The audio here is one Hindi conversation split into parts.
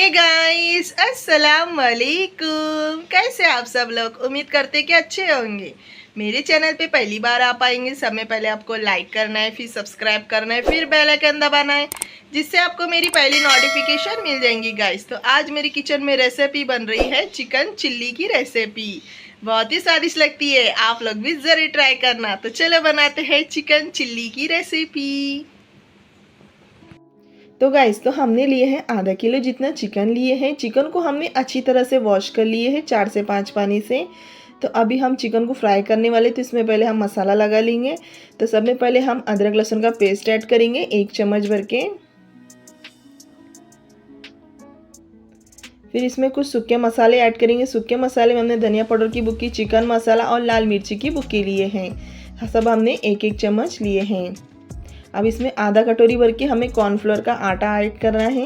गाइस, अस्सलाम वालेकुम। कैसे आप सब लोग? उम्मीद करते कि अच्छे होंगे। मेरे चैनल पे पहली बार आप आएंगे, सबसे पहले आपको लाइक करना है, फिर सब्सक्राइब करना है, फिर बेल आइकन दबाना है, जिससे आपको मेरी पहली नोटिफिकेशन मिल जाएंगी। गाइस, तो आज मेरी किचन में रेसिपी बन रही है चिकन चिल्ली की रेसिपी। बहुत ही स्वादिष्ट लगती है, आप लोग भी जरूर ट्राई करना। तो चलो बनाते हैं चिकन चिल्ली की रेसिपी। तो गाइस, तो हमने लिए हैं आधा किलो जितना चिकन लिए हैं। चिकन को हमने अच्छी तरह से वॉश कर लिए हैं 4 से 5 पानी से। तो अभी हम चिकन को फ्राई करने वाले, तो इसमें पहले हम मसाला लगा लेंगे। तो सबसे पहले हम अदरक लहसुन का पेस्ट ऐड करेंगे 1 चम्मच भर के। फिर इसमें कुछ सूखे मसाले ऐड करेंगे। सूखे मसाले में हमने धनिया पाउडर की बुक्की, चिकन मसाला और लाल मिर्ची की बुक्की लिए हैं। सब हमने 1-1 चम्मच लिए हैं। अब इसमें आधा कटोरी भर के हमें कॉर्नफ्लोर का आटा ऐड करना है।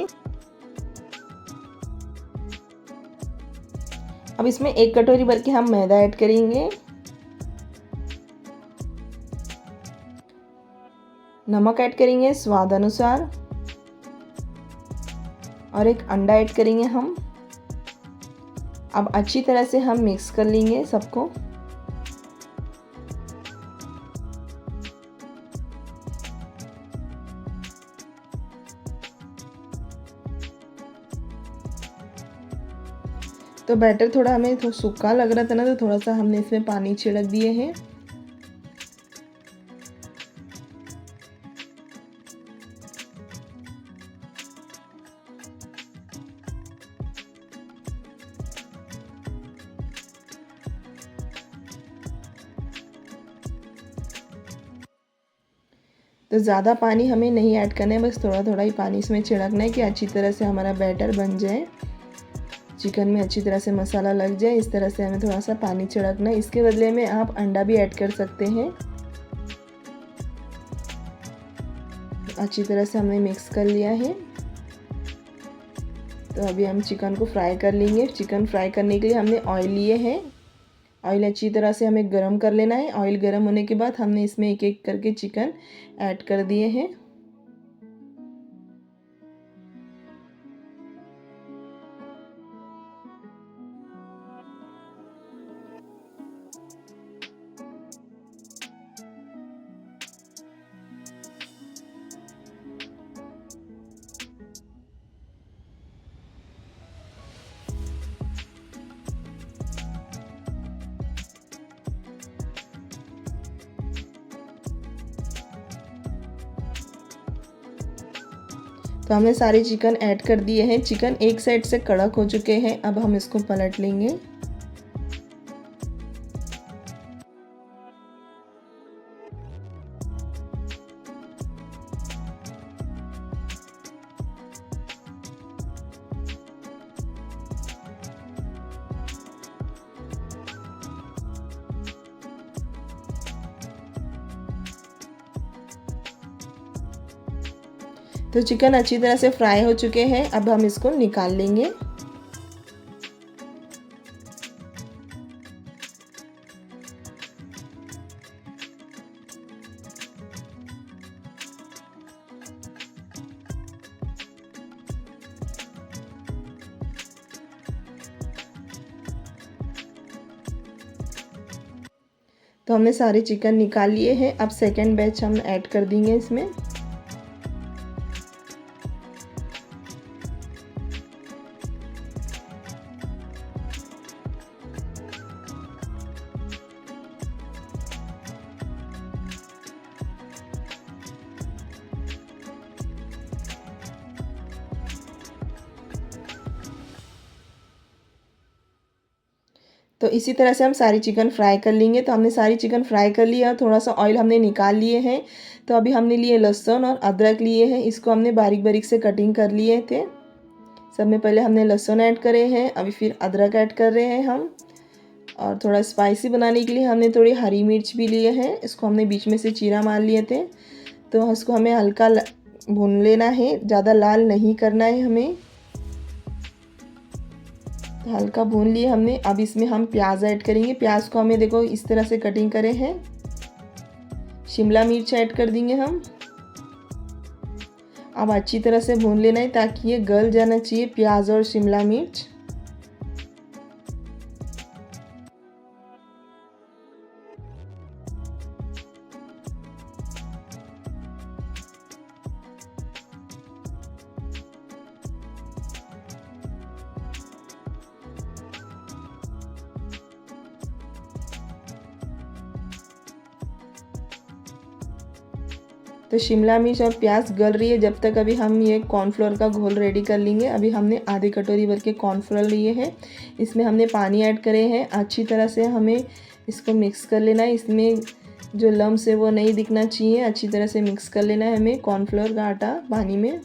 अब इसमें 1 कटोरी भर के हम मैदा ऐड करेंगे। नमक ऐड करेंगे स्वाद अनुसार और 1 अंडा ऐड करेंगे हम। अब अच्छी तरह से हम मिक्स कर लेंगे सबको। तो बैटर थोड़ा हमें सूखा लग रहा था ना, तो थोड़ा सा हमने इसमें पानी छिड़क दिए हैं। तो ज़्यादा पानी हमें नहीं ऐड करना है, बस थोड़ा थोड़ा ही पानी इसमें छिड़कना है कि अच्छी तरह से हमारा बैटर बन जाए, चिकन में अच्छी तरह से मसाला लग जाए। इस तरह से हमें थोड़ा सा पानी छिड़कना है। इसके बदले में आप अंडा भी ऐड कर सकते हैं। अच्छी तरह से हमने मिक्स कर लिया है। तो अभी हम चिकन को फ्राई कर लेंगे। चिकन फ्राई करने के लिए हमने ऑयल लिए हैं। ऑयल अच्छी तरह से हमें गरम कर लेना है। ऑयल गरम होने के बाद हमने इसमें एक एक करके चिकन ऐड कर दिए हैं। तो हमने सारे चिकन ऐड कर दिए हैं। चिकन एक साइड से कड़क हो चुके हैं। अब हम इसको पलट लेंगे। तो चिकन अच्छी तरह से फ्राई हो चुके हैं। अब हम इसको निकाल लेंगे। तो हमने सारे चिकन निकाल लिए हैं। अब सेकेंड बैच हम ऐड कर देंगे इसमें। तो इसी तरह से हम सारी चिकन फ्राई कर लेंगे। तो हमने सारी चिकन फ्राई कर लिया। थोड़ा सा ऑयल हमने निकाल लिए हैं। तो अभी हमने लिए लहसुन और अदरक लिए हैं। इसको हमने बारीक बारीक से कटिंग कर लिए थे। सब में पहले हमने लहसुन ऐड करे हैं, अभी फिर अदरक ऐड कर रहे हैं हम। और थोड़ा स्पाइसी बनाने के लिए हमने थोड़ी हरी मिर्च भी लिए हैं। इसको हमने बीच में से चीरा मार लिए थे। तो इसको हमें हल्का भून लेना है, ज़्यादा लाल नहीं करना है हमें। हल्का भून लिए हमने। अब इसमें हम प्याज ऐड करेंगे। प्याज को हमें देखो इस तरह से कटिंग करे हैं। शिमला मिर्च ऐड कर देंगे हम अब अच्छी तरह से भून लेना है ताकि ये गल जाना चाहिए प्याज और शिमला मिर्च। तो शिमला मिर्च और प्याज गल रही है जब तक अभी हम ये कॉर्नफ्लोर का घोल रेडी कर लेंगे। अभी हमने आधी कटोरी भर के कॉर्नफ्लोर लिए हैं, इसमें हमने पानी ऐड करे हैं। अच्छी तरह से हमें इसको मिक्स कर लेना है। इसमें जो लम्स है वो नहीं दिखना चाहिए। अच्छी तरह से मिक्स कर लेना है हमें कॉर्नफ्लोर का आटा पानी में।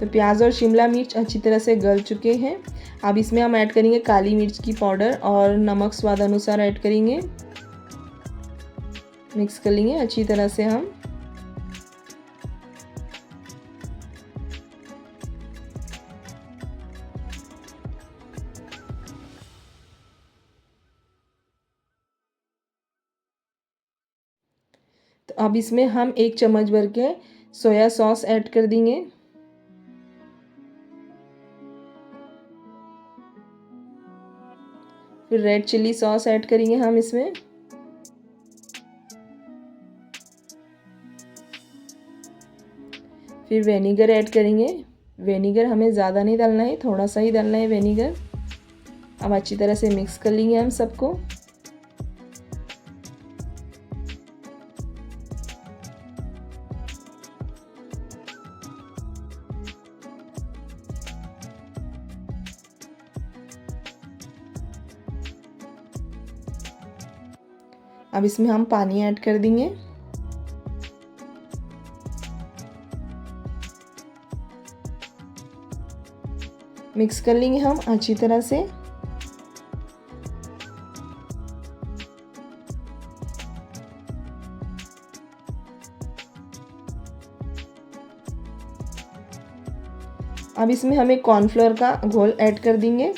तो प्याज और शिमला मिर्च अच्छी तरह से गल चुके हैं। अब इसमें हम ऐड करेंगे काली मिर्च की पाउडर और नमक स्वाद अनुसार ऐड करेंगे। मिक्स कर लेंगे अच्छी तरह से हम। तो अब इसमें हम 1 चम्मच भर के सोया सॉस ऐड कर देंगे। फिर रेड चिल्ली सॉस ऐड करेंगे हम इसमें। फिर विनेगर ऐड करेंगे। विनेगर हमें ज़्यादा नहीं डालना है, थोड़ा सा ही डालना है विनेगर। अब अच्छी तरह से मिक्स कर लेंगे हम सबको। अब इसमें हम पानी ऐड कर देंगे। मिक्स कर लेंगे हम अच्छी तरह से। अब इसमें हमें कॉर्नफ्लोर का घोल ऐड कर देंगे।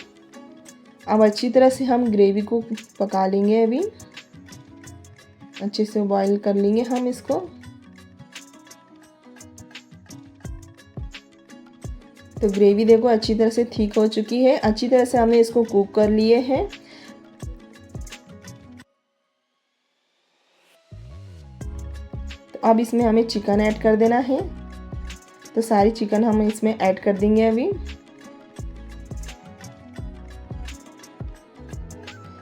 अब अच्छी तरह से हम ग्रेवी को पका लेंगे। अभी अच्छे से बॉईल कर लेंगे हम इसको। तो ग्रेवी देखो अच्छी तरह से थिक हो चुकी है। अच्छी तरह से हमने इसको कुक कर लिए हैं। तो अब इसमें हमें चिकन ऐड कर देना है। तो सारी चिकन हम इसमें ऐड कर देंगे अभी।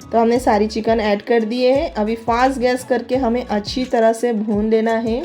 तो हमने सारी चिकन ऐड कर दिए हैं। अभी फास्ट गैस करके हमें अच्छी तरह से भून लेना है।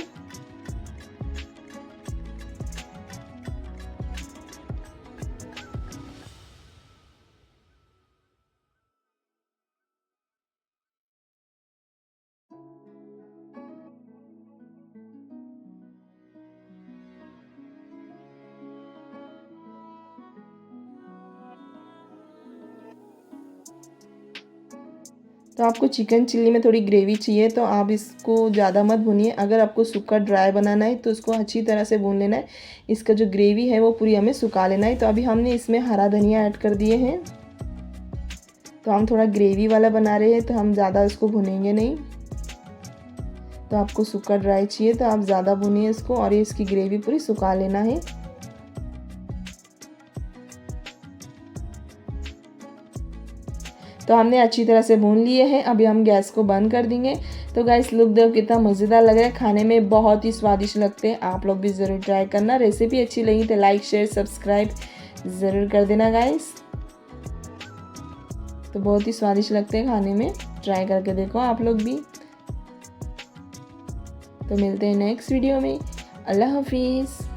तो आपको चिकन चिल्ली में थोड़ी ग्रेवी चाहिए तो आप इसको ज़्यादा मत भूनिए। अगर आपको सूखा ड्राई बनाना है तो उसको अच्छी तरह से भून लेना है। इसका जो ग्रेवी है वो पूरी हमें सुखा लेना है। तो अभी हमने इसमें हरा धनिया ऐड कर दिए हैं। तो हम थोड़ा ग्रेवी वाला बना रहे हैं तो हम ज़्यादा इसको भूनेंगे नहीं। तो आपको सूखा ड्राई चाहिए तो आप ज़्यादा भूनिए इसको और इसकी ग्रेवी पूरी सुखा लेना है। तो हमने अच्छी तरह से भून लिए हैं। अभी हम गैस को बंद कर देंगे। तो गाइस लुक देखो कितना मज़ेदार लग रहा है, खाने में बहुत ही स्वादिष्ट लगते हैं। आप लोग भी ज़रूर ट्राई करना। रेसिपी अच्छी लगी तो लाइक शेयर सब्सक्राइब ज़रूर कर देना गाइस। तो बहुत ही स्वादिष्ट लगते हैं खाने में, ट्राई करके देखो आप लोग भी। तो मिलते हैं नेक्स्ट वीडियो में। अल्लाह हाफिज़।